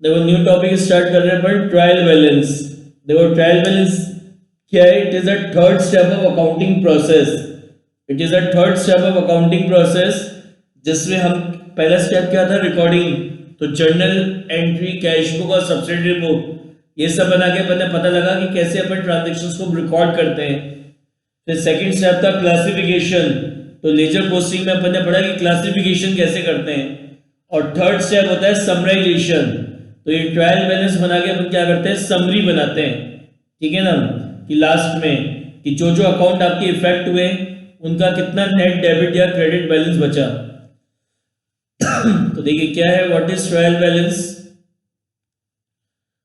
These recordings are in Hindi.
देखो न्यू टॉपिक स्टार्ट कर रहे हैं अपन ट्रायल बैलेंस। देखो ट्रायल बैलेंस क्या है? It is a third step of accounting process. It is a third step of accounting process जिसमें हम पहला स्टेप क्या था? रिकॉर्डिंग। तो जर्नल एंट्री, कैश बुक और सब्सिडरी बुक ये सब बना के अपन ने पता लगा कि कैसे अपन ट्रांजेक्शन्स को रिकॉर्ड करते हैं। फिर सेकंड स्टेप था क्लासिफिकेशन। तो लेजर पोस्टिंग में अपन ने पढ़ा कि क्लासिफिकेशन कैसे करते हैं। और थर्ड स्टेप होता है समराइजेशन। तो ये ट्रायल बैलेंस बना के अपन क्या करते हैं? समरी बनाते हैं। ठीक है ना? कि लास्ट में कि जो जो अकाउंट आपके इफेक्ट हुए उनका कितना नेट डेबिट या क्रेडिट बैलेंस बचा। तो देखिए क्या है, व्हाट इज ट्रायल बैलेंस।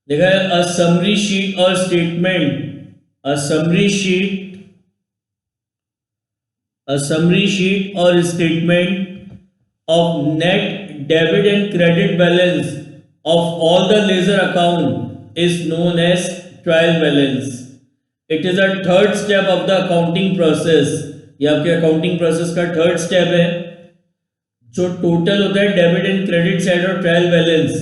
देखा है अ समरी शीट और statement. A summary sheet, a summary sheet or statement of net debit and credit balance of all the ledger account is known as trial balance. It is a third step of the accounting process. ये आपके अकाउंटिंग प्रोसेस का थर्ड स्टेप है। जो टोटल होता है डेबिट एंड क्रेडिट साइड और ट्रायल बैलेंस।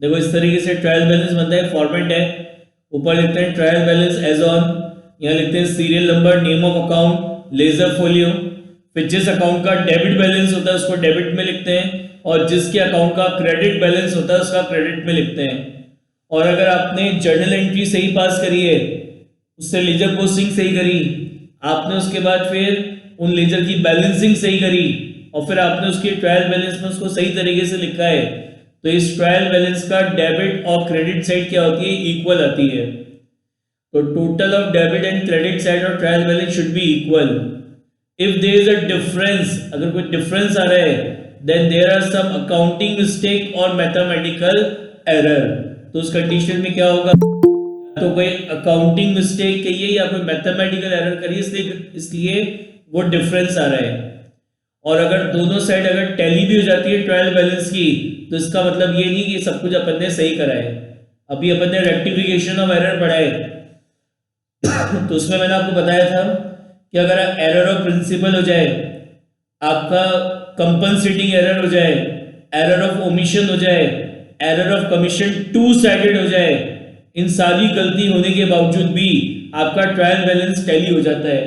देखो इस तरीके से ट्रायल बैलेंस बनता है, फॉर्मेट है। ऊपर लिखते हैं ट्रायल बैलेंस एज ऑन, यहाँ लिखते हैं serial number, name of account, ledger folio. फिर जिस अकाउंट का डेबिट बैलेंस होता है उसको डेबिट में लिखते हैं, और जिसके अकाउंट का क्रेडिट बैलेंस होता है उसका क्रेडिट में लिखते हैं। और अगर आपने जर्नल एंट्री सही पास करी है, उससे लेजर पोस्टिंग सही करी, आपने उसके बाद फिर उन लेजर की बैलेंसिंग सही करी, और फिर आपने उसकी ट्रायल बैलेंस में उसको सही तरीके से लिखा है, तो इस ट्रायल बैलेंस का डेबिट और क्रेडिट साइड क्या होती है? इक्वल आती है। तो total of debit and credit side और trial balance should be equal. If there is a difference, अगर कोई डिफरेंस आ रहा है, then there are some accounting mistake और मैथमेटिकल एरर। तो उस कंडीशन में क्या होगा? तो कोई अकाउंटिंग मिस्टेक कहिए या कोई मैथमेटिकल एरर करिए, इसलिए इसलिए वो डिफरेंस आ रहा है। और अगर दोनों साइड अगर टैली भी हो जाती है ट्रायल बैलेंस की, तो इसका मतलब ये नहीं कि सब कुछ अपन ने सही करा है। अभी अपन ने रेक्टिफिकेशन ऑफ एरर पढ़ा है, तो उसमें मैंने आपको बताया था कि अगर एरर ऑफ प्रिंसिपल हो जाए, आपका कंपनसेटिंग एरर हो जाए, एरर ऑफ ओमिशन हो जाए, error of commission two sided हो जाए, इन सारी गलती होने के बावजूद भी आपका ट्रायल बैलेंस टैली हो जाता है।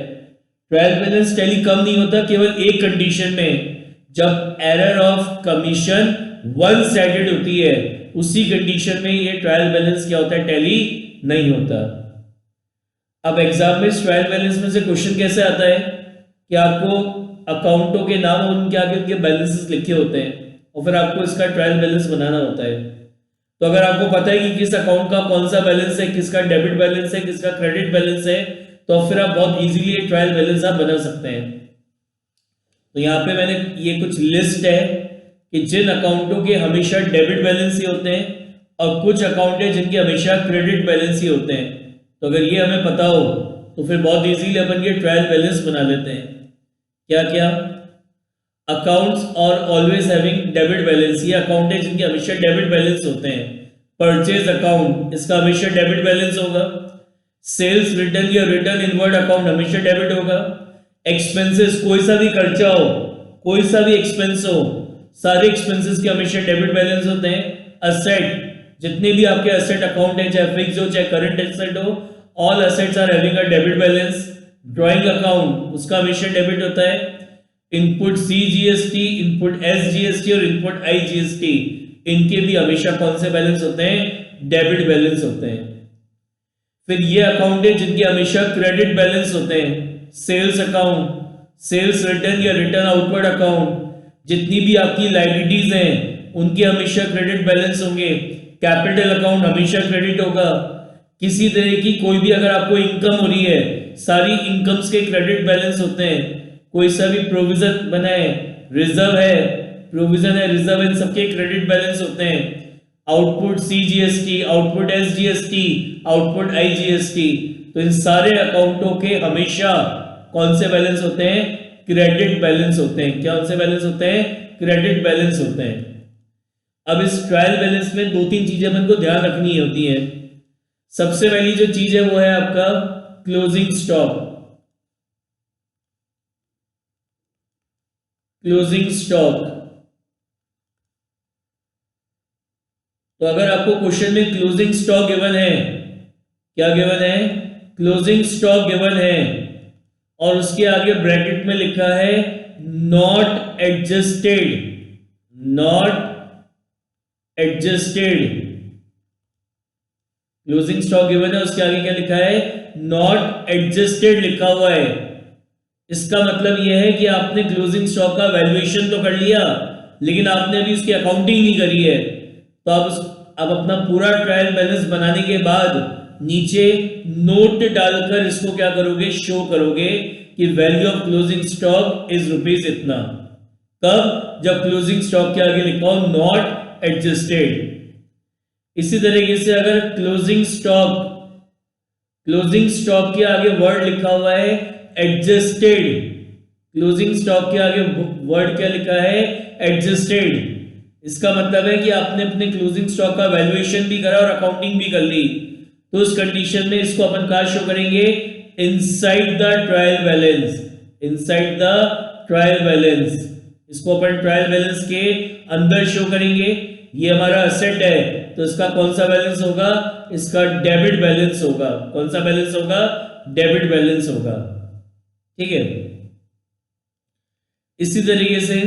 ट्रायल बैलेंस टैली कम नहीं होता केवल एक कंडीशन में, जब error of commission one sided होती है, उसी कंडीशन में ये ट्रायल बैलेंस क्या होता है? टैली नहीं होता। अब एग्जाम में ट्रायल बैलेंस में से क्वेश्चन कैसे आता है कि आपको अकाउंटों के नाम और उनके आगे उनके बैलेंसेस लिखे होते हैं, और फिर आपको इसका ट्रायल बैलेंस बनाना होता है। तो अगर आपको पता है कि किस अकाउंट का कौन सा बैलेंस है, किसका डेबिट बैलेंस है, किसका क्रेडिट बैलेंस है, तो फिर आप बहुत इजीली ट्रायल बैलेंस आप बना सकते हैं। तो यहाँ पे मैंने ये कुछ लिस्ट है कि जिन अकाउंटों के हमेशा डेबिट बैलेंस ही होते हैं, और कुछ अकाउंट है जिनके हमेशा क्रेडिट बैलेंस ही होते हैं। तो अगर ये हमें पता हो तो फिर बहुत इजीली अपन ये ट्रायल बैलेंस बना लेते हैं। क्या क्या? अकाउंट्स और ऑलवेज हैविंग डेबिट बैलेंस, ये अकाउंट है जिनके हमेशा डेबिट बैलेंस होते हैं। परचेज अकाउंट, इसका हमेशा डेबिट बैलेंस होगा। सेल्स रिटर्न या रिटर्न इनवर्ड अकाउंट हमेशा डेबिट होगा। एक्सपेंसेस, कोई सा भी खर्चा हो, कोई सा भी एक्सपेंस हो, सारे एक्सपेंसेस के हमेशा डेबिट बैलेंस होते हैं। असेट, जितने भी आपके एसेट अकाउंट है, चाहे फिक्स हो चाहे करंट एसेट हो, all assets are having a debit balance. Drawing account, उसका हमेशा डेबिट होता है। इनपुट CGST, इनपुट SGST और इनपुट IGST, इनके भी हमेशा कौन से बैलेंस होते हैं? डेबिट बैलेंस होते हैं। फिर ये अकाउंट है जिनके हमेशा क्रेडिट बैलेंस होते हैं। सेल्स अकाउंट, सेल्स रिटर्न या रिटर्न आउटवर्ड अकाउंट, जितनी भी आपकी लाइबिलिटीज हैं उनके हमेशा क्रेडिट बैलेंस होंगे। कैपिटल अकाउंट हमेशा क्रेडिट होगा। किसी तरह की कोई भी अगर आपको इनकम हो रही है, सारी इनकम्स के क्रेडिट बैलेंस होते हैं। कोई सा भी प्रोविजन बनाए, रिजर्व है, प्रोविजन है, रिजर्व, इन सबके क्रेडिट बैलेंस होते हैं। Output CGST, output SGST, output IGST, तो इन सारे अकाउंटों के हमेशा कौन से बैलेंस होते हैं? क्रेडिट बैलेंस होते हैं। क्या से बैलेंस होते हैं? क्रेडिट बैलेंस होते हैं। अब इस ट्रायल बैलेंस में दो तीन चीजें अपन को ध्यान रखनी होती है। सबसे पहली जो चीज है वो है आपका क्लोजिंग स्टॉक। क्लोजिंग स्टॉक, तो अगर आपको क्वेश्चन में क्लोजिंग स्टॉक गिवन है, क्या गिवन है, क्लोजिंग स्टॉक गिवन है, और उसके आगे ब्रैकेट में लिखा है not adjusted, not adjusted, closing stock given है, उसके आगे क्या लिखा है, नॉट एडजस्टेड लिखा हुआ है। इसका मतलब यह है कि आपने क्लोजिंग स्टॉक का वैल्यूएशन तो कर लिया, लेकिन आपने अभी उसकी अकाउंटिंग नहीं करी है। तो आप अपना पूरा ट्रायल बैलेंस बनाने के बाद नीचे नोट डालकर इसको क्या करोगे, शो करोगे कि value of closing stock is rupees इतना। कब, जब क्लोजिंग स्टॉक के आगे लिखा हो नॉट एडजस्टेड। इसी तरीके से अगर क्लोजिंग स्टॉक के आगे वर्ड लिखा हुआ है एडजस्टेड, क्लोजिंग स्टॉक के आगे वर्ड क्या लिखा है, एडजस्टेड, इसका मतलब है कि आपने अपने क्लोजिंग स्टॉक का वैल्यूएशन भी करा और अकाउंटिंग भी कर ली। तो उस कंडीशन में इसको अपन कहां शो करेंगे, inside the trial balance, inside the trial balance, इसको अपन ट्रायल बैलेंस के अंदर शो करेंगे। ये हमारा असेट है, तो इसका कौन सा बैलेंस होगा, इसका डेबिट बैलेंस होगा। कौन सा बैलेंस होगा, डेबिट बैलेंस होगा। ठीक है। इसी तरीके से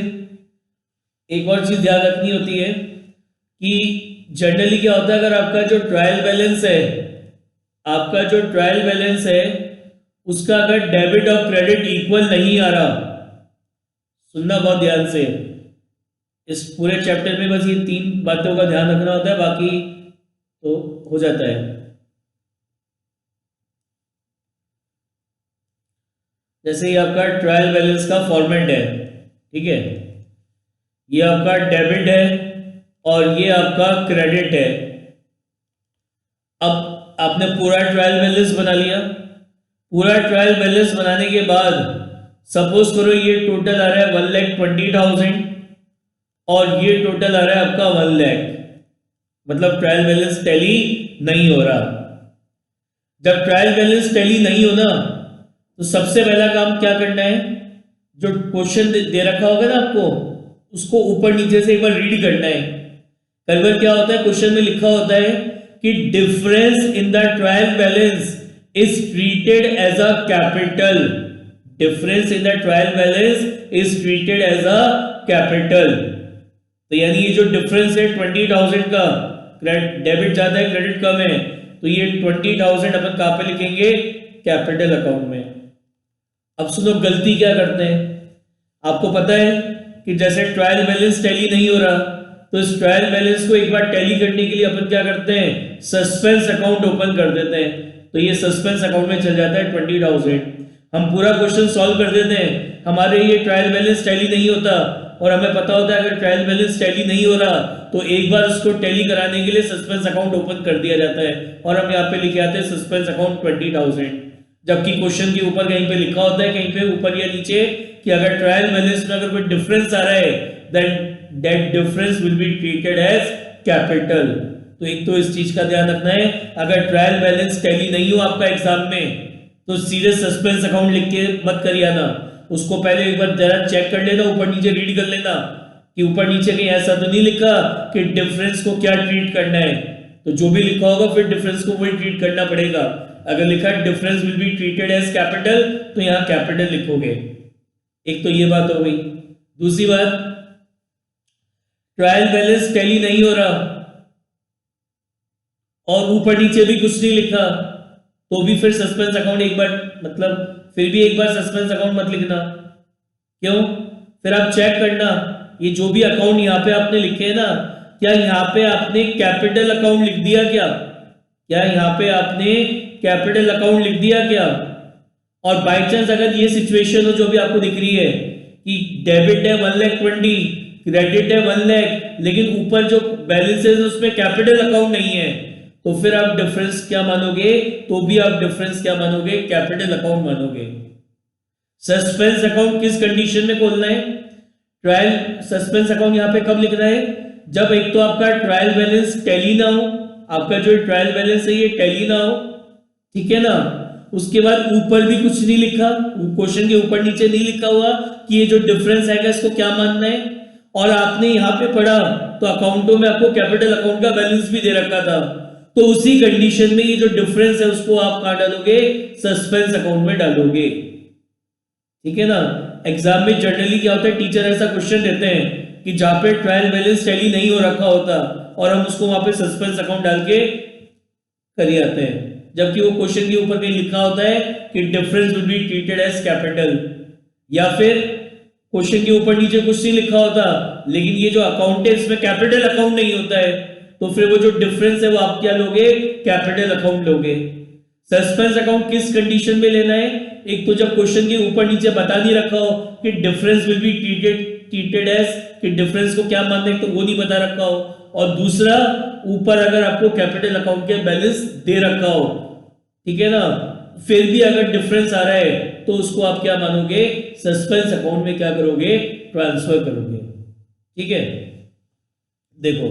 एक और चीज ध्यान रखनी होती है कि जनरली क्या होता है, अगर आपका जो ट्रायल बैलेंस है, आपका जो ट्रायल बैलेंस है उसका अगर डेबिट और क्रेडिट इक्वल नहीं आ रहा, सुनना बहुत ध्यान से, इस पूरे चैप्टर में बस ये 3 बातों का ध्यान रखना होता है, बाकी तो हो जाता है। जैसे ये आपका ट्रायल बैलेंस का फॉर्मेट है, ठीक है, ये आपका डेबिट है और ये आपका क्रेडिट है। अब आपने पूरा ट्रायल बैलेंस बना लिया। पूरा ट्रायल बैलेंस बनाने के बाद सपोज करो ये टोटल आ रहा है 1,20,000 और ये टोटल आ रहा है आपका 1 लाख, मतलब ट्रायल बैलेंस टैली नहीं हो रहा। जब ट्रायल बैलेंस टैली नहीं होना तो सबसे पहला काम क्या करना है, जो क्वेश्चन दे रखा होगा ना आपको, उसको ऊपर नीचे से एक बार रीड करना है। कई बार क्या होता है, क्वेश्चन में लिखा होता है कि difference in the trial balance is treated as a capital, difference in the trial balance is treated as a capital. तो यानी ये जो डिफरेंस है 20,000 का, डेबिट ज्यादा है क्रेडिट कम है, तो ये 20,000 अपन कहां पे लिखेंगे, कैपिटल अकाउंट में। अब सुनो गलती क्या करते हैं, आपको पता है कि जैसे ट्रायल बैलेंस टैली नहीं हो रहा, तो इस ट्रायल बैलेंस को एक बार टैली करने के लिए अपन क्या करते हैं, सस्पेंस अकाउंट ओपन कर देते हैं। तो ये सस्पेंस अकाउंट में चल जाता है 20,000। हम पूरा क्वेश्चन सॉल्व कर देते हैं, हमारे ये ट्रायल बैलेंस टैली नहीं होता और हमें पता होता है अगर ट्रायल बैलेंस टैली नहीं हो रहा तो एक बार उसको टैली कराने के लिए सस्पेंस अकाउंट ओपन कर दिया जाता है और हम यहाँ पे लिखे आते हैं सस्पेंस अकाउंट 20,000। जबकि क्वेश्चन के ऊपर कहीं पे लिखा होता है, कहीं पे ऊपर या नीचे, कि अगर ट्रायल बैलेंस में अगर कोई डिफरेंस आ रहा है then that difference will be treated as capital. तो एक तो इस चीज का ध्यान रखना है, अगर ट्रायल बैलेंस टैली नहीं हो आपका एग्जाम में तो सीधे सस्पेंस अकाउंट लिख के मत करिए ना, उसको पहले एक बार जरा चेक कर लेना, ऊपर नीचे रीड कर लेना कि ऊपर नीचे कहीं ऐसा तो नहीं लिखा कि डिफरेंस को क्या ट्रीट करना है। तो जो भी लिखा होगा फिर डिफरेंस को वही ट्रीट करना पड़ेगा। अगर लिखा है difference will be treated as capital तो यहाँ कैपिटल लिखोगे। एक तो ये बात हो गई। दूसरी बात, ट्रायल बैलेंस टैली नहीं हो रहा और ऊपर नीचे भी कुछ नहीं लिखा तो भी फिर सस्पेंस अकाउंट एक बार, मतलब फिर भी एक बार सस्पेंस अकाउंट मत लिखना। क्यों? फिर आप चेक करना ये जो भी अकाउंट यहाँ पे आपने लिखे हैं ना, क्या यहाँ पे आपने कैपिटल अकाउंट लिख दिया क्या, क्या यहाँ पे आपने कैपिटल अकाउंट लिख दिया क्या। और बाय चांस अगर ये सिचुएशन हो जो भी आपको दिख रही है कि डेबिट है 1,20,000, क्रेडिट है 1 लाख, लेकिन ऊपर जो बैलेंस है उसमें कैपिटल अकाउंट नहीं है, तो फिर आप डिफरेंस क्या मानोगे, तो भी आप डिफरेंस क्या मानोगे, कैपिटल अकाउंट मानोगे। सस्पेंस अकाउंट किस कंडीशन में खोलना है, ट्रायल सस्पेंस अकाउंट यहाँ पे कब लिखना है, जब एक तो आपका ट्रायल बैलेंस टैली ना हो, आपका जो ट्रायल बैलेंस है ये टैली ना हो, ठीक है ना। उसके बाद ऊपर भी कुछ नहीं लिखा, क्वेश्चन के ऊपर नीचे नहीं लिखा हुआ कि ये जो डिफरेंस है इसको क्या मानना है। और आपने यहाँ पे पढ़ा तो अकाउंटों में आपको कैपिटल अकाउंट का बैलेंस भी दे रखा था, तो उसी कंडीशन में ये जो डिफरेंस है उसको आप कहाँ डालोगे, सस्पेंस अकाउंट में डालोगे। ठीक है ना। एग्जाम में जनरली क्या होता है, टीचर ऐसा क्वेश्चन देते हैं कि जहां पे ट्रायल बैलेंस टैली नहीं हो रखा होता और हम उसको वहां पे सस्पेंस अकाउंट डाल के कर आते हैं, जबकि वो क्वेश्चन के ऊपर कहीं लिखा होता है कि difference will be treated as capital, या फिर क्वेश्चन के ऊपर नीचे कुछ नहीं लिखा होता, लेकिन ये जो अकाउंट है इसमें कैपिटल अकाउंट नहीं होता है, तो फिर वो जो डिफरेंस है वो आप क्या लोगे, कैपिटल अकाउंट लोगे। सस्पेंस अकाउंट किस कंडीशन में लेना है, एक तो जब क्वेश्चन के ऊपर नीचे बता नहीं रखा हो कि difference will be treated as, कि डिफरेंस को क्या मानना है तो वो नहीं बता रखा हो, और दूसरा ऊपर अगर आपको कैपिटल अकाउंट के बैलेंस दे रखा हो, ठीक है ना, फिर भी अगर डिफरेंस आ रहा है तो उसको आप क्या मानोगे, सस्पेंस अकाउंट में क्या करोगे, ट्रांसफर करोगे। ठीक है, देखो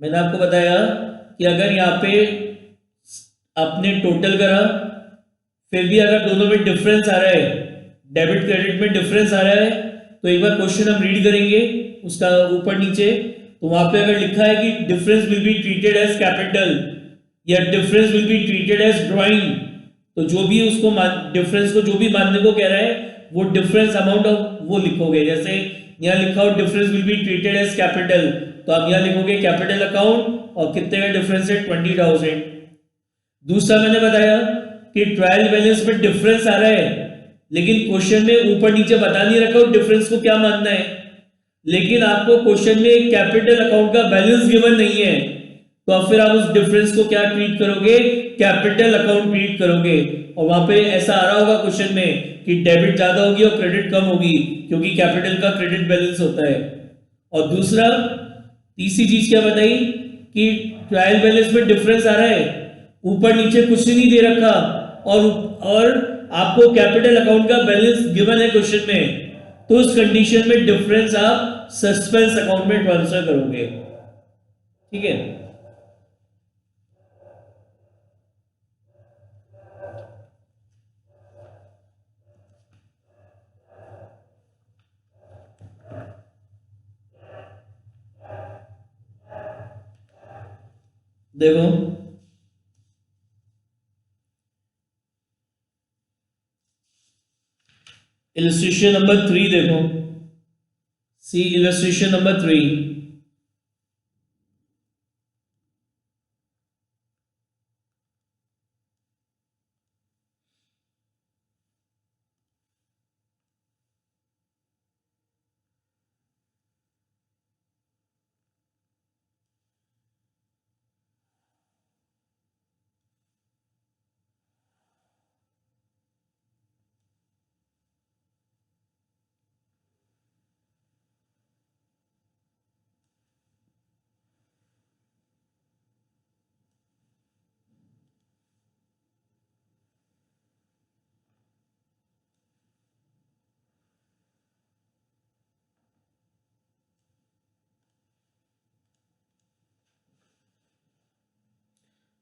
मैंने आपको बताया कि अगर यहाँ पे आपने टोटल करा, फिर भी अगर दोनों में डिफरेंस आ रहा है, डेबिट क्रेडिट में डिफरेंस आ रहा है, तो एक बार क्वेश्चन हम रीड करेंगे उसका ऊपर नीचे, तो वहां पे अगर लिखा है कि difference will be treated as capital या difference will be treated as drawing, तो जो भी उसको डिफरेंस को जो भी मानने को कह रहा है वो डिफरेंस अमाउंट ऑफ वो लिखोगे। जैसे यहाँ लिखा हो difference will be treated as capital, तो आप यहाँ लिखोगे कैपिटल अकाउंट और कितने का डिफरेंस है, 20,000। दूसरा मैंने बताया कि ट्रायल बैलेंस में डिफरेंस आ रहा है, लेकिन क्वेश्चन में ऊपर नीचे बता नहीं रखा डिफरेंस को क्या मानना है, लेकिन आपको क्वेश्चन में कैपिटल अकाउंट का बैलेंस गिवन नहीं है, तो अब फिर आप उस डिफरेंस को क्या ट्रीट करोगे, कैपिटल अकाउंट ट्रीट करोगे। और वहां पे ऐसा आ रहा होगा क्वेश्चन में कि डेबिट ज्यादा होगी और क्रेडिट कम होगी, क्योंकि कैपिटल का क्रेडिट बैलेंस होता है। और दूसरा तीसरी चीज क्या बताई कि ट्रायल बैलेंस में डिफरेंस आ रहा है, ऊपर नीचे कुछ नहीं दे रखा, और आपको कैपिटल अकाउंट का बैलेंस गिवन है क्वेश्चन में, तो उस कंडीशन में डिफरेंस आप सस्पेंस अकाउंट में ट्रांसफर करोगे। ठीक है, देखो इलस्ट्रेशन नंबर 3 देखो, सी इलस्ट्रेशन नंबर 3।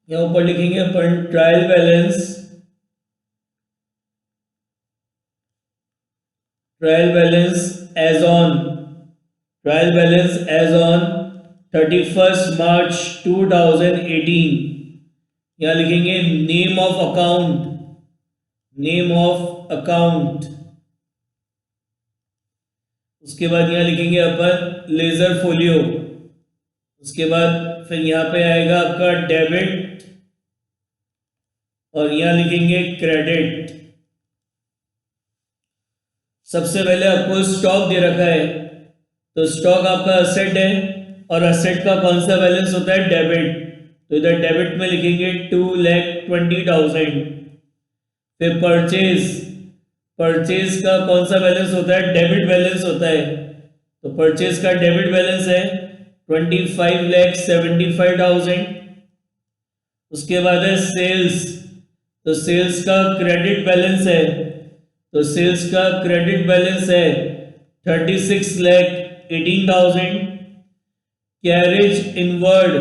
यहाँ ऊपर लिखेंगे अपन trial balance, trial balance as on, trial balance as on 31 March 2018। यहाँ लिखेंगे name of account, name of account, उसके बाद यहाँ लिखेंगे अपन लेजर फोलियो, उसके बाद फिर यहाँ पे आएगा आपका डेबिट, और यहाँ लिखेंगे क्रेडिट। सबसे पहले आपको स्टॉक दे रखा है, तो स्टॉक आपका असेट है, और असेट का कौन सा बैलेंस होता है, डेबिट, तो इधर डेबिट में लिखेंगे 2,20,000। फिर परचेज, परचेज का कौन सा बैलेंस होता है, डेबिट बैलेंस होता है, तो परचेज का डेबिट बैलेंस है 25,75,000। उसके बाद है सेल्स, तो सेल्स का क्रेडिट बैलेंस है, तो सेल्स का क्रेडिट बैलेंस है 36,18,000। कैरेज इनवर्ड,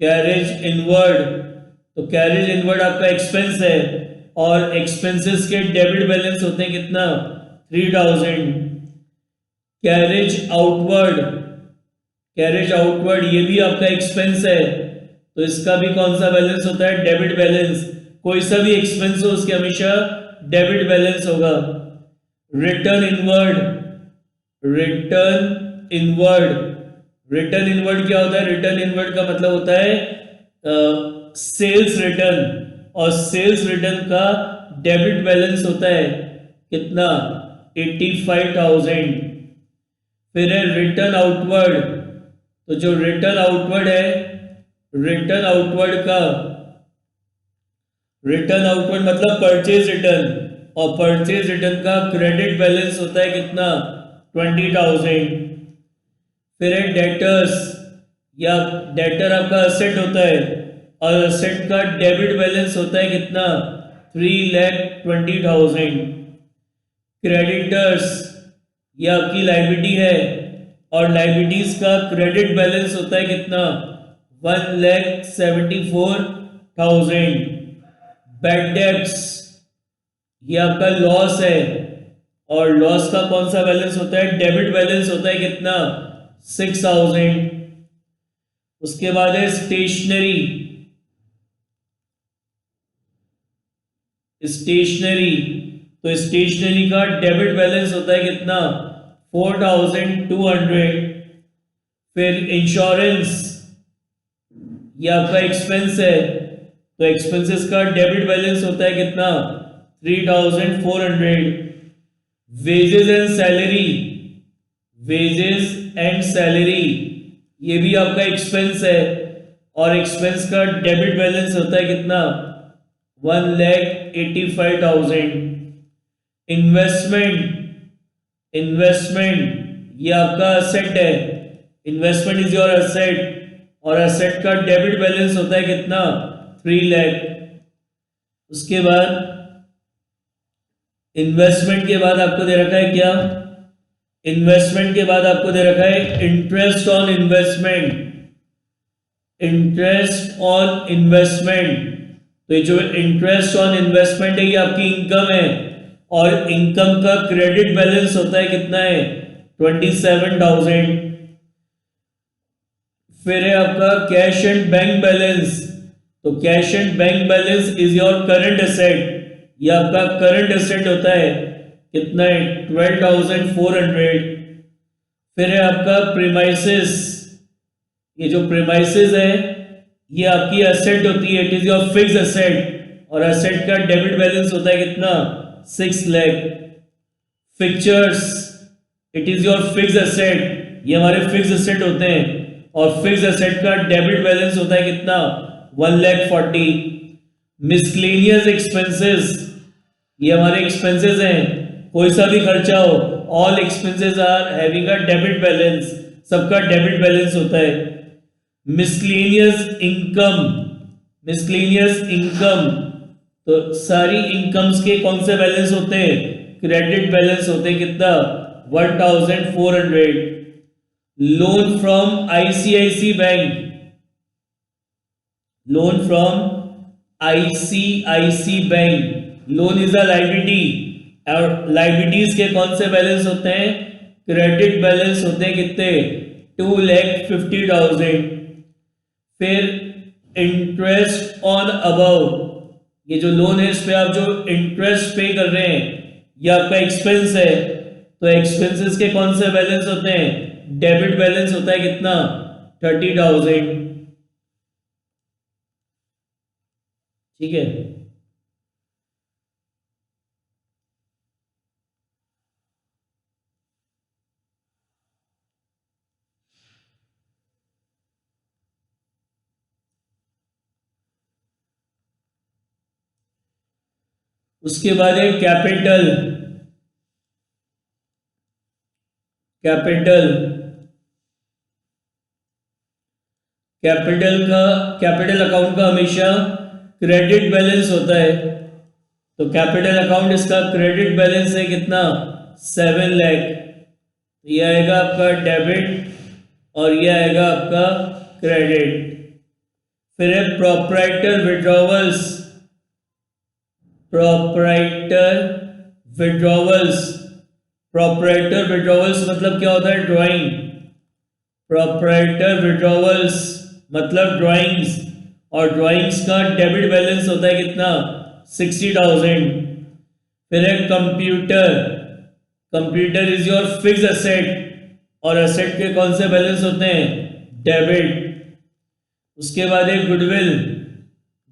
कैरेज इनवर्ड, तो कैरेज इनवर्ड आपका एक्सपेंस है, और एक्सपेंसेस के डेबिट बैलेंस होते हैं कितना, 3000. कैरेज आउटवर्ड ये भी आपका एक्सपेंस है, तो इसका भी कौन सा बैलेंस होता है? Debit balance. कोई सा भी एक्सपेंस हो उसके हमेशा डेबिट बैलेंस होगा. Return inward. रिटर्न इनवर्ड क्या होता है? रिटर्न इनवर्ड का मतलब होता है सेल्स रिटर्न, और सेल्स रिटर्न का डेबिट बैलेंस होता है कितना? 85,000. फिर है रिटर्न आउटवर्ड. तो जो रिटर्न आउटवर्ड है, रिटर्न आउटवर्ड मतलब परचेज रिटर्न, और परचेज रिटर्न का क्रेडिट बैलेंस होता है कितना? 20,000. फिर है डेटर्स, या डेटर आपका असेट होता है, और असेट का डेबिट बैलेंस होता है कितना? 3,20,000. क्रेडिटर्स ये आपकी लाइबिलिटी है, और लाइबिलिटीज का क्रेडिट बैलेंस होता है कितना? 1,74,000. बैड डेब्ट्स ये आपका लॉस है, और लॉस का कौन सा बैलेंस होता है? डेबिट बैलेंस होता है कितना? 6,000. उसके बाद है स्टेशनरी. तो स्टेशनरी का डेबिट बैलेंस होता है कितना? 4,200. फिर इंश्योरेंस ये आपका एक्सपेंस है, तो एक्सपेंसेस का डेबिट बैलेंस होता है कितना? 3,400. वेजेस एंड सैलरी ये भी आपका एक्सपेंस है, और एक्सपेंस का डेबिट बैलेंस होता है कितना? 1,85,000. इन्वेस्टमेंट ये आपका असेट है. इन्वेस्टमेंट इज योर असेट, और असेट का डेबिट बैलेंस होता है कितना? 3 लाख. उसके बाद इन्वेस्टमेंट के बाद आपको दे रखा है क्या? इन्वेस्टमेंट के बाद आपको दे रखा है इंटरेस्ट ऑन इन्वेस्टमेंट. तो ये जो इंटरेस्ट ऑन इन्वेस्टमेंट है ये आपकी इनकम है, और इनकम का क्रेडिट बैलेंस होता है कितना है? 27,000. फिर है आपका कैश एंड बैंक बैलेंस. तो cash and bank balance is your current asset, ये आपका करंट एसेट होता है कितना है? 12,400. फिर है आपका प्रीमाइसेस. ये जो प्रीमाइसेस है ये आपकी एसेट होती है, it is your fix asset, और एसेट का डेबिट बैलेंस होता है कितना? 6 lakh. Fixtures it is your fix asset, ये हमारे फिक्स एसेट होते हैं, और फिक्स एसेट का डेबिट बैलेंस होता है कितना? 1,40,000. मिसलेनियस एक्सपेंसेस ये हमारे एक्सपेंसेस हैं, कोई सा भी खर्चा हो, all expenses are having a debit balance, सबका डेबिट बैलेंस होता है. मिसलेनियस इनकम, तो सारी इनकम्स के कौन से बैलेंस होते हैं? क्रेडिट बैलेंस होते हैं कितना? 1,400. Loan from ICICI bank, loan is a liability, और लाइबिलिटीज के कौन से बैलेंस होते हैं? क्रेडिट बैलेंस होते हैं कितने? 2,50,000. फिर इंटरेस्ट ऑन अबव, ये जो लोन है इस पे आप जो इंटरेस्ट पे कर रहे हैं ये आपका एक्सपेंस है, तो एक्सपेंसेस के कौन से बैलेंस होते हैं? डेबिट बैलेंस होता है कितना? 30,000. ठीक है. उसके बाद है कैपिटल. कैपिटल अकाउंट का हमेशा क्रेडिट बैलेंस होता है, तो कैपिटल अकाउंट इसका क्रेडिट बैलेंस है कितना? 7 लाख. ये आएगा आपका डेबिट, और ये आएगा आपका क्रेडिट. फिर है प्रोप्राइटर विड्रॉवल्स. प्रोपराइटर विड्रॉवल्स मतलब क्या होता है? ड्राइंग। प्रोपराइटर विड्रॉवल्स मतलब ड्राइंग्स, और ड्राइंग्स का डेबिट बैलेंस होता है कितना? 60,000। फिर है computer. Computer is your fix asset, और एसेट के कौन से बैलेंस होते हैं? डेबिट। उसके बाद एक गुडविल।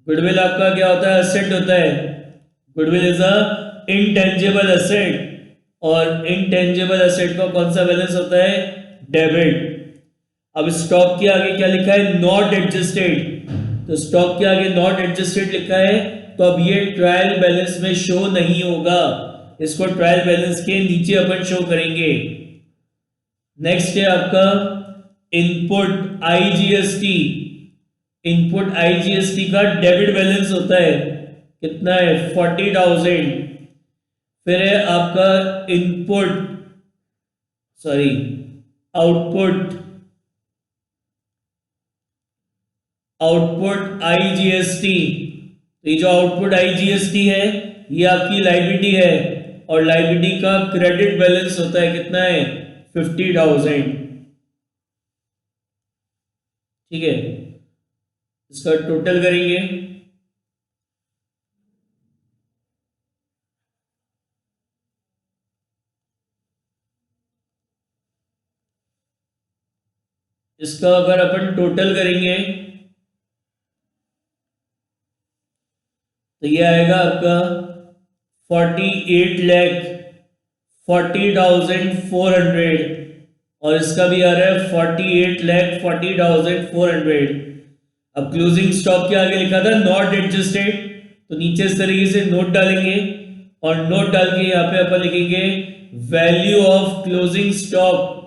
गुडविल आपका क्या होता है? एसेट होता है। Goodwill is a intangible asset, और इनटेंजिबल एसेट का कौन सा बैलेंस होता है? डेबिट। अब स्टॉक के आगे क्या लिखा है? Not adjusted. तो स्टॉक के आगे नॉट एडजस्टेड लिखा है, तो अब ये ट्रायल बैलेंस में शो नहीं होगा, इसको ट्रायल बैलेंस के नीचे अपन शो करेंगे। नेक्स्ट है आपका इनपुट आईजीएसटी। इनपुट आईजीएसटी का डेबिट बैलेंस होता है कितना है? 40,000। फिर है आपका input sorry output. Output IGST, तो ये जो आउटपुट आईजीएसटी है ये आपकी लायबिलिटी है, और लायबिलिटी का क्रेडिट बैलेंस होता है कितना है? 50,000। ठीक है, इसका टोटल करेंगे। इसका अगर अपन टोटल करेंगे तो ये आएगा आपका 48,40,400, और इसका भी आ रहा है 48,40,400। अब क्लोजिंग स्टॉक के आगे लिखा था नॉट एडजस्टेड, तो नीचे इस तरीके से नोट डालेंगे, और नोट डाल के यहाँ पे अपन लिखेंगे value of closing stock.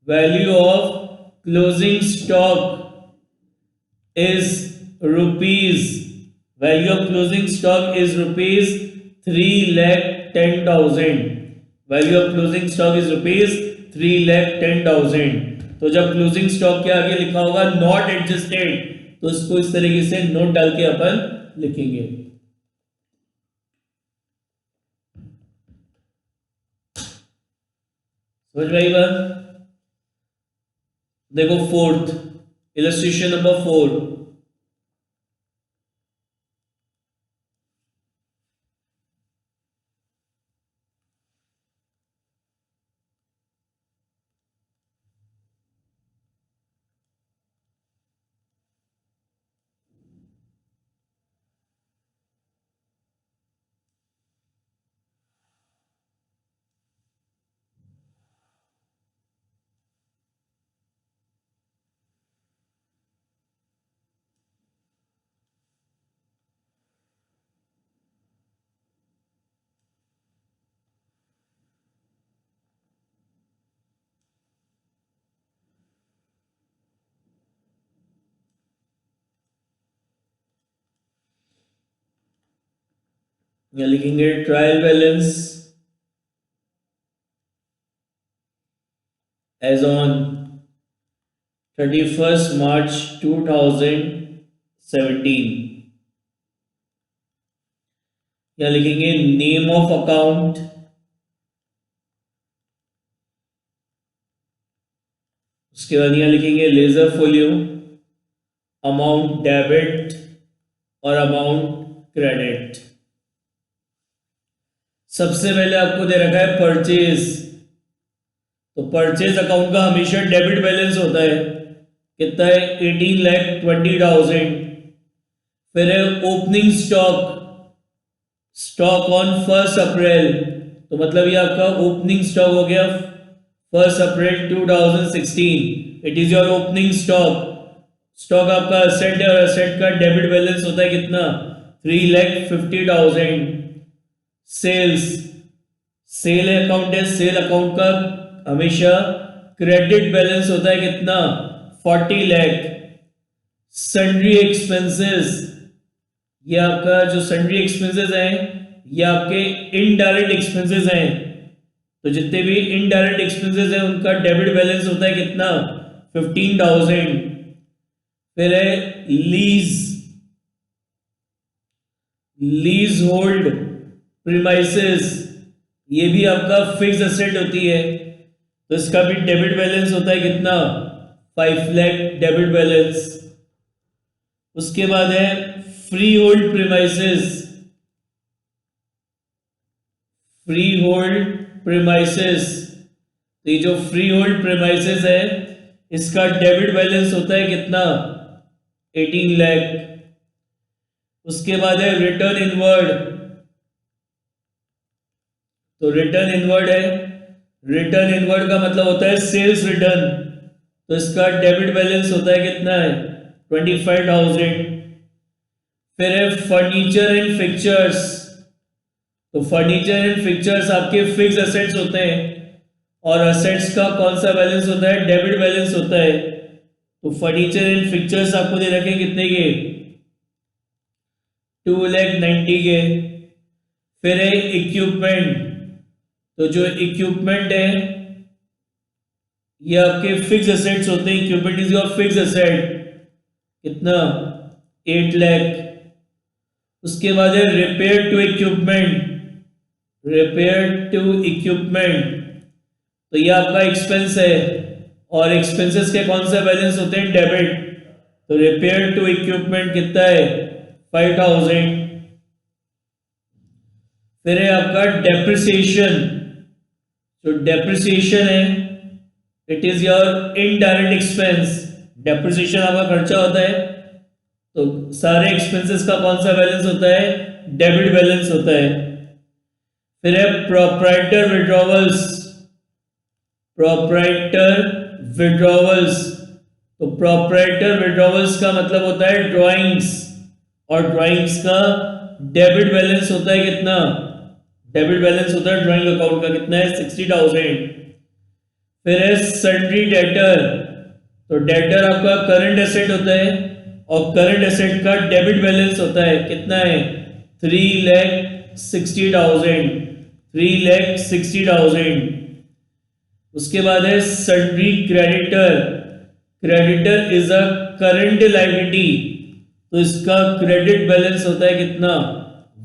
Value of closing stock is rupees, value of closing stock is rupees 3,10,000। Value of closing stock is rupees 3,10,000। तो जब क्लोजिंग स्टॉक के आगे लिखा होगा नॉट एडजस्टेड, तो इसको इस तरीके से नोट डाल के अपन लिखेंगे। समझ में आई बात? देखो फोर्थ इलस्ट्रेशन नंबर 4। यहाँ लिखेंगे trial balance as on 31st March 2017। यहाँ लिखेंगे नेम ऑफ अकाउंट, उसके बाद यहाँ लिखेंगे लेजर फोलियो, अमाउंट डेबिट और अमाउंट क्रेडिट। सबसे पहले आपको दे रखा है परचेज, तो परचेज अकाउंट का हमेशा डेबिट बैलेंस होता है, कितना है? 18,20,000। फिर है ओपनिंग स्टॉक, स्टॉक ऑन 1 अप्रैल, तो मतलब ये आपका ओपनिंग स्टॉक हो गया 1 अप्रैल 2016। It is your opening stock. Stock आपका असेट है, और असेट का डेबिट बैलेंस होता है कितना? 3,50,000। सेल्स, सेल अकाउंट है, सेल अकाउंट का हमेशा क्रेडिट बैलेंस होता है कितना? 40 लाख। सन्ड्री एक्सपेंसेस, ये आपका जो सन्ड्री एक्सपेंसेस हैं ये आपके इनडायरेक्ट एक्सपेंसेस हैं, तो जितने भी इनडायरेक्ट एक्सपेंसेस हैं उनका डेबिट बैलेंस होता है कितना? 15,000। फिर है लीज, लीज होल्ड प्रीमाइसेस, ये भी आपका फिक्स एसेट होती है, तो इसका भी डेबिट बैलेंस होता है कितना, 5 लाख डेबिट बैलेंस। उसके बाद है free hold premises. Free hold premises, तो ये जो फ्री होल्ड प्रीमाइसेस है इसका डेबिट बैलेंस होता है कितना, 18 लाख। उसके बाद है रिटर्न इनवर्ड, तो रिटर्न इनवर्ड है, रिटर्न इनवर्ड का मतलब होता है सेल्स रिटर्न, तो इसका डेबिट बैलेंस होता है कितना है, 25,000। फिर है फर्नीचर एंड फिक्चर्स, तो फर्नीचर एंड फिक्चर्स आपके फिक्स एसेट्स होते हैं, और एसेट्स का कौन सा बैलेंस होता है, डेबिट बैलेंस होता है। तो फर्नीचर एंड फिक्चर्स आपको दे रखे कितने के, 2,90,000 के। फिर है इक्विपमेंट, तो जो इक्विपमेंट है ये आपके फिक्स एसेट्स होते हैं, equipment is your fix asset, कितना, 8 लाख। उसके बाद है repair to equipment, repair to equipment, तो ये आपका एक्सपेंस है, और एक्सपेंसेस के कौन से बैलेंस होते हैं, डेबिट, तो रिपेयर टू इक्विपमेंट कितना है, 5,000। फिर है आपका डेप्रिसिएशन, जो डेप्रिसिएशन है it is your indirect expense, depreciation आपका खर्चा होता है, तो सारे एक्सपेंसेस का कौन सा बैलेंस होता है, डेबिट बैलेंस होता है। फिर है प्रोप्राइटर विड्रॉवल्स, प्रोप्राइटर विड्रॉवल्स, तो प्रोप्राइटर विड्रॉवल्स का मतलब होता है ड्राइंग्स, और ड्राइंग्स का डेबिट बैलेंस होता है कितना, डेबिट बैलेंस होता है ड्राइंग अकाउंट का कितना है, 60,000। फिर है सन्ड्री डेटर, तो डेटर आपका करंट एसेट होता है, और करंट एसेट का डेबिट बैलेंस होता है कितना है, 3,60,000, 3,60,000। उसके बाद है sundry creditor, creditor is a current liability, तो इसका क्रेडिट बैलेंस होता है कितना,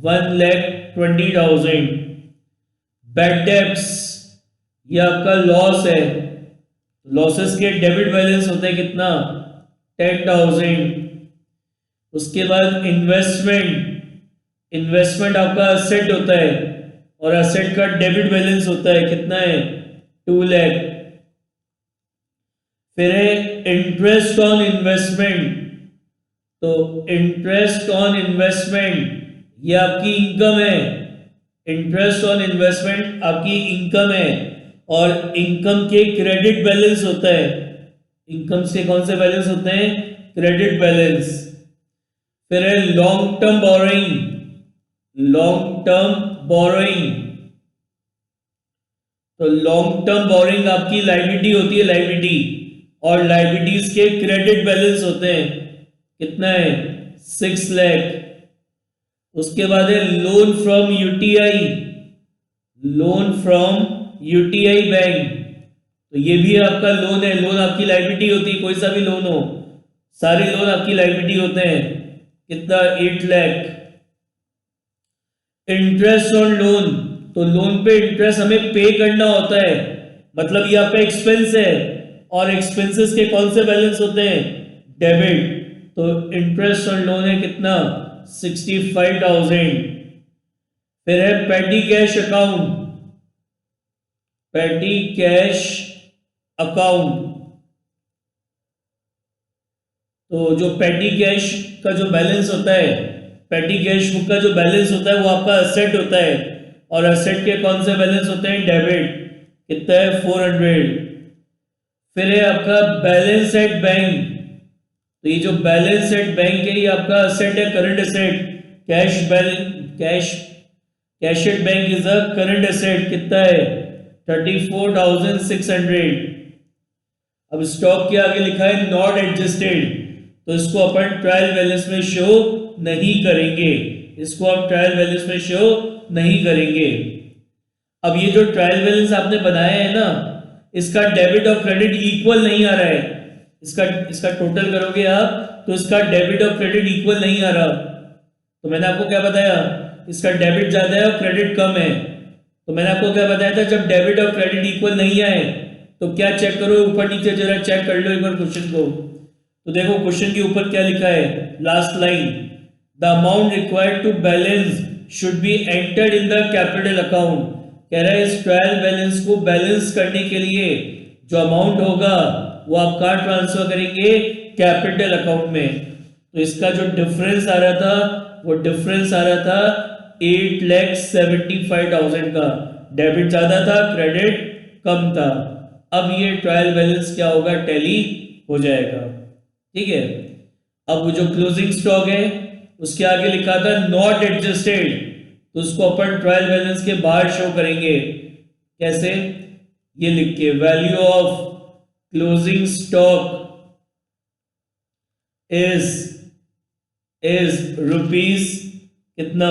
1,20,000। बैड डेब्ट्स, ये आपका लॉस है, लॉसेस के डेबिट बैलेंस होते हैं कितना, 10,000। उसके बाद इन्वेस्टमेंट, इन्वेस्टमेंट आपका एसेट होता है, और एसेट का डेबिट बैलेंस होता है कितना है, 2 लाख। फिर है इंटरेस्ट ऑन इन्वेस्टमेंट, तो इंटरेस्ट ऑन इन्वेस्टमेंट ये आपकी इनकम है, इंटरेस्ट ऑन इन्वेस्टमेंट आपकी इनकम है, और इनकम के क्रेडिट बैलेंस होता है, इनकम से कौन से बैलेंस होते हैं, क्रेडिट बैलेंस। फिर है long term borrowing, long term borrowing, तो लॉन्ग टर्म बोरोइंग आपकी लायबिलिटी होती है, लायबिलिटी, और लायबिलिटीज के क्रेडिट बैलेंस होते हैं कितना है, 6 लाख। उसके बाद है loan from UTI, loan from UTI bank, तो ये भी आपका लोन है, लोन आपकी लायबिलिटी होती है, कोई सा भी लोन हो, सारे लोन आपकी लायबिलिटी होते हैं, कितना, 8 लाख। इंटरेस्ट ऑन लोन, तो लोन पे इंटरेस्ट हमें पे करना होता है, मतलब ये आपका एक्सपेंस है, और एक्सपेंसेस के कौन से बैलेंस होते हैं, डेबिट, तो इंटरेस्ट ऑन लोन है कितना, 65,000। फिर है पेटी कैश अकाउंट, पेटी कैश अकाउंट, तो जो पेटी कैश का जो बैलेंस होता है, पेटी कैश बुक का जो बैलेंस होता है वो आपका एसेट होता है, और एसेट के कौन से बैलेंस होते हैं, डेबिट, कितना है, 400। फिर है आपका बैलेंस एट बैंक, तो ये जो बैलेंस एट बैंक है ये आपका एसेट है, current asset, cash balance, cash at bank is a current asset, कितना है, 34,600। अब स्टॉक के आगे लिखा है नॉट एडजस्टेड, तो इसको अपन ट्रायल बैलेंस में शो नहीं करेंगे, इसको आप ट्रायल बैलेंस में शो नहीं करेंगे। अब ये जो ट्रायल बैलेंस आपने बनाया है ना, इसका डेबिट और क्रेडिट इक्वल नहीं आ रहा है, इसका टोटल करोगे आप तो इसका डेबिट और क्रेडिट इक्वल नहीं आ रहा, तो मैंने आपको क्या बताया, इसका डेबिट ज्यादा है और क्रेडिट कम है, तो मैंने आपको क्या बताया था, जब डेबिट और क्रेडिट इक्वल नहीं आए तो क्या चेक करो, ऊपर नीचे जरा चेक कर लो एक बार क्वेश्चन को। तो देखो क्वेश्चन के ऊपर क्या लिखा है, last line, the amount required to balance should be entered in the capital account. कह रहा है इस ट्रायल बैलेंस को बैलेंस करने के लिए जो अमाउंट होगा वो आप कहाँ ट्रांसफर करेंगे, कैपिटल अकाउंट में। तो इसका जो डिफरेंस आ रहा था वो डिफरेंस आ रहा था 8,75,000 का। डेबिट ज्यादा था, क्रेडिट कम था। अब ये ट्रायल बैलेंस क्या होगा, टैली हो जाएगा। ठीक है, अब वो जो क्लोजिंग स्टॉक है उसके आगे लिखा था नॉट एडजस्टेड, तो उसको अपन ट्रायल बैलेंस के बाहर शो करेंगे। कैसे, ये लिख के value of closing stock is rupees कितना,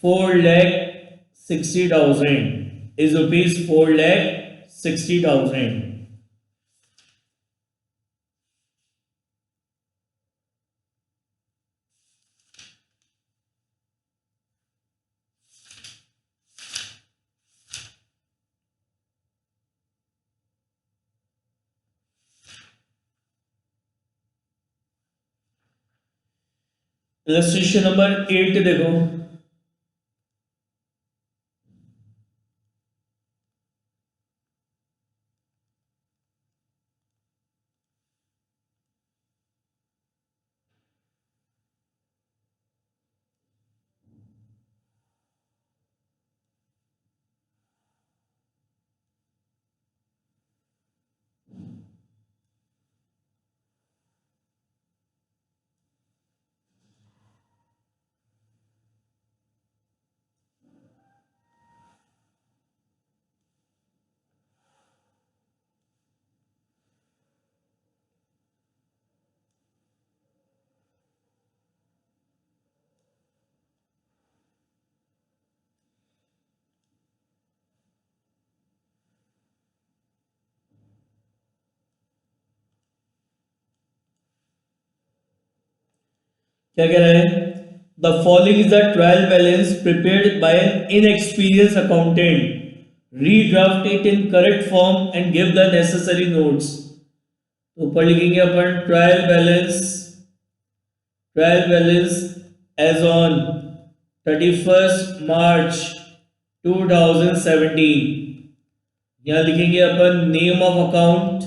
4,60,000, इज रुपीज 4,60,000। इलस्ट्रेशन नंबर 8 देखो, क्या कह रहा है, the following is the trial balance prepared by an inexperienced accountant, redraft it in correct form and give the necessary notes. तो ऊपर लिखेंगे अपन trial balance as on 31st March 2017। यहाँ लिखेंगे अपन नेम ऑफ अकाउंट,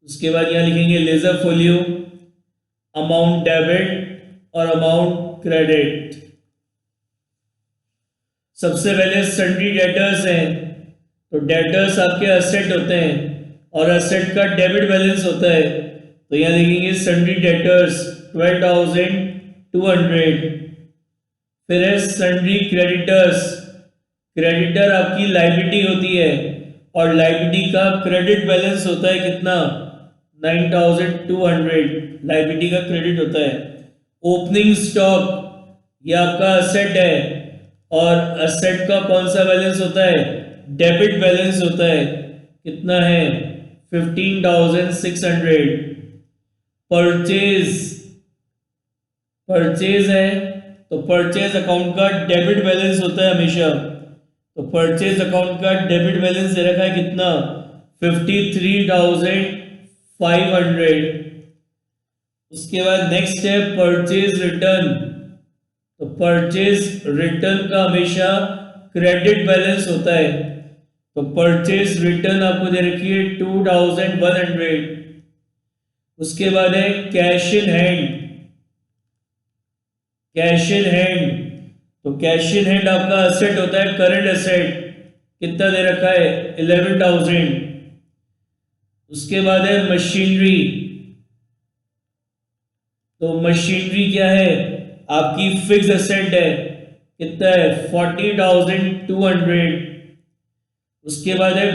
उसके बाद यहाँ लिखेंगे लेजर फोलियो, अमाउंट डेबिट और अमाउंट क्रेडिट। सबसे पहले सन्ड्री डेटर्स हैं, तो डेटर्स आपके एसेट होते हैं और एसेट का डेबिट बैलेंस होता है। तो यहाँ लिखेंगे सन्ड्री डेटर्स 12,200। फिर है सन्ड्री क्रेडिटर्स, क्रेडिटर आपकी लाइबिलिटी होती है और लाइबिलिटी का क्रेडिट बैलेंस होता है कितना, 9,200 लाइबिलिटी का क्रेडिट होता है। ओपनिंग स्टॉक ये आपका असेट है और असेट का कौन सा बैलेंस होता है, डेबिट बैलेंस होता है, कितना है 15,600। परचेज है तो परचेज अकाउंट का डेबिट बैलेंस होता है हमेशा, तो परचेज अकाउंट का डेबिट बैलेंस दे रखा है कितना 53,500। उसके बाद नेक्स्ट है परचेज रिटर्न, तो परचेज रिटर्न का हमेशा क्रेडिट बैलेंस होता है, तो परचेज रिटर्न आपको दे रखी है 2,100। उसके बाद है कैश इन हैंड, तो कैश इन हैंड आपका असेट होता है, करंट असेट, कितना दे रखा है 11,000। उसके बाद है मशीनरी, तो मशीनरी क्या है आपकी फिक्स असेट है, कितना है 40,200। उसके बाद है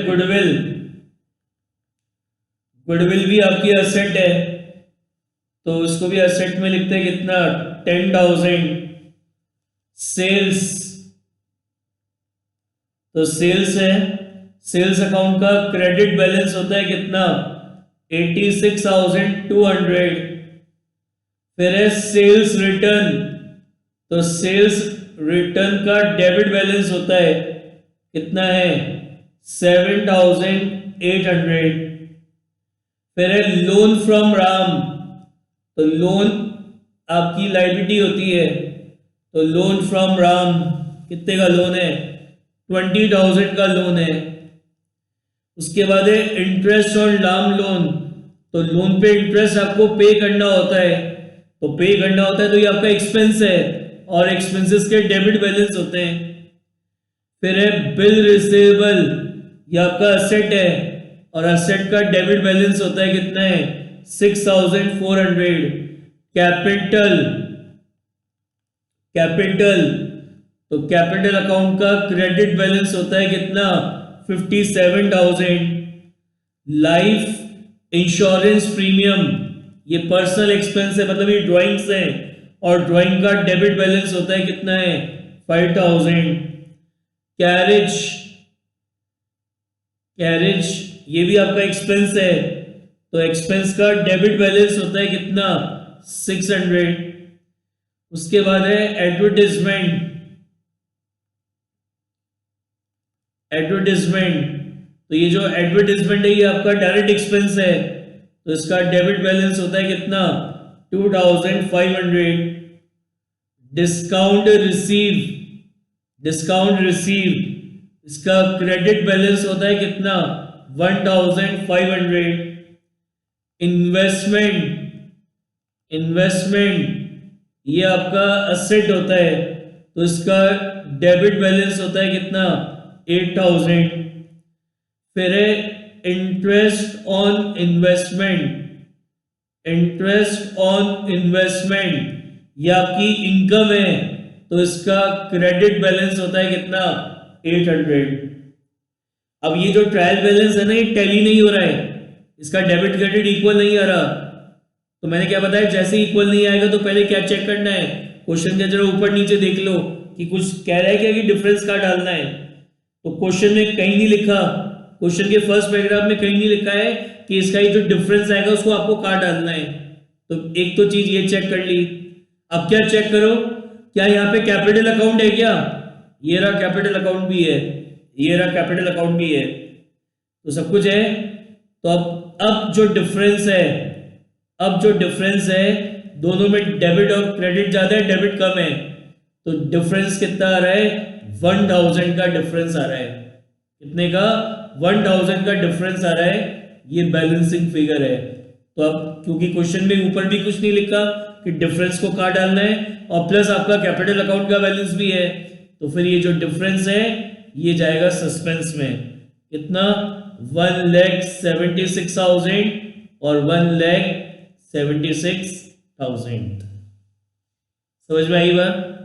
गुडविल भी आपकी असेट है, तो उसको भी असेट में लिखते हैं कितना 10,000। सेल्स, तो सेल्स है, सेल्स अकाउंट का क्रेडिट बैलेंस होता है कितना 86,200। फिर है सेल्स रिटर्न, तो सेल्स रिटर्न का डेबिट बैलेंस होता है कितना है 7,800। फिर है लोन फ्रॉम राम, तो लोन आपकी लायबिलिटी होती है, तो लोन फ्रॉम राम कितने का लोन है 20,000 का लोन है। उसके बाद है इंटरेस्ट ऑन राम लोन, तो लोन पे इंटरेस्ट आपको पे करना होता है, तो पे करना होता है तो ये आपका एक्सपेंस है और एक्सपेंसेस के डेबिट बैलेंस होते हैं। फिर है बिल रिसीवेबल, ये आपका असेट है और असेट का डेबिट बैलेंस होता है कितना है 6,400। कैपिटल, कैपिटल तो कैपिटल अकाउंट का क्रेडिट बैलेंस होता है कितना 57,000। लाइफ इंश्योरेंस प्रीमियम, ये पर्सनल एक्सपेंस है, मतलब ये ड्राइंग्स है और ड्राइंग का डेबिट बैलेंस होता है कितना है 5,000। कैरेज, कैरेज ये भी आपका एक्सपेंस है, तो एक्सपेंस का डेबिट बैलेंस होता है कितना 600। उसके बाद है एडवर्टाइजमेंट, एडवर्टाइजमेंट तो ये जो एडवर्टाइजमेंट है ये आपका डायरेक्ट एक्सपेंस है, तो इसका डेबिट बैलेंस होता है कितना 2,500। डिस्काउंट रिसीव, डिस्काउंट रिसीव इसका क्रेडिट बैलेंस होता है कितना 1,500। इन्वेस्टमेंट, इन्वेस्टमेंट ये आपका असेट होता है, तो इसका डेबिट बैलेंस होता है कितना 8,000। फिर है interest on investment, interest on investment ये आपकी इनकम है, तो इसका क्रेडिट बैलेंस होता है कितना 800। अब ये जो ट्रायल बैलेंस है ना ये टैली नहीं हो रहा है, इसका डेबिट क्रेडिट इक्वल नहीं आ रहा, तो मैंने क्या बताया जैसे इक्वल नहीं आएगा तो पहले क्या चेक करना है, क्वेश्चन के जरा ऊपर नीचे देख लो कि कुछ कह रहा है क्या कि डिफरेंस क्या डालना है, तो क्वेश्चन में कहीं नहीं लिखा, क्वेश्चन के फर्स्ट पैराग्राफ में कहीं नहीं लिखा है कि इसका ये जो डिफरेंस आएगा उसको आपको क्या डालना है। तो एक तो चीज ये चेक कर ली। अब क्या चेक करो, क्या यहाँ पे कैपिटल अकाउंट है क्या, ये रहा कैपिटल अकाउंट भी है, ये रहा कैपिटल अकाउंट भी है, तो सब कुछ है। तो अब जो डिफरेंस है, अब जो डिफरेंस है दोनों में डेबिट और क्रेडिट ज्यादा है, डेबिट कम है, तो डिफरेंस कितना आ रहा है 1,000 का डिफरेंस आ रहा है। कितने का 1,000 का डिफरेंस आ रहा है, ये बैलेंसिंग फिगर है। तो अब क्योंकि क्वेश्चन में ऊपर भी कुछ नहीं लिखा कि डिफरेंस को कहाँ डालना है और प्लस आपका कैपिटल अकाउंट का बैलेंस भी है, तो फिर ये जो डिफरेंस है ये जाएगा सस्पेंस में। कितना 1,76,000 और 1,76,000। समझ में आई बात।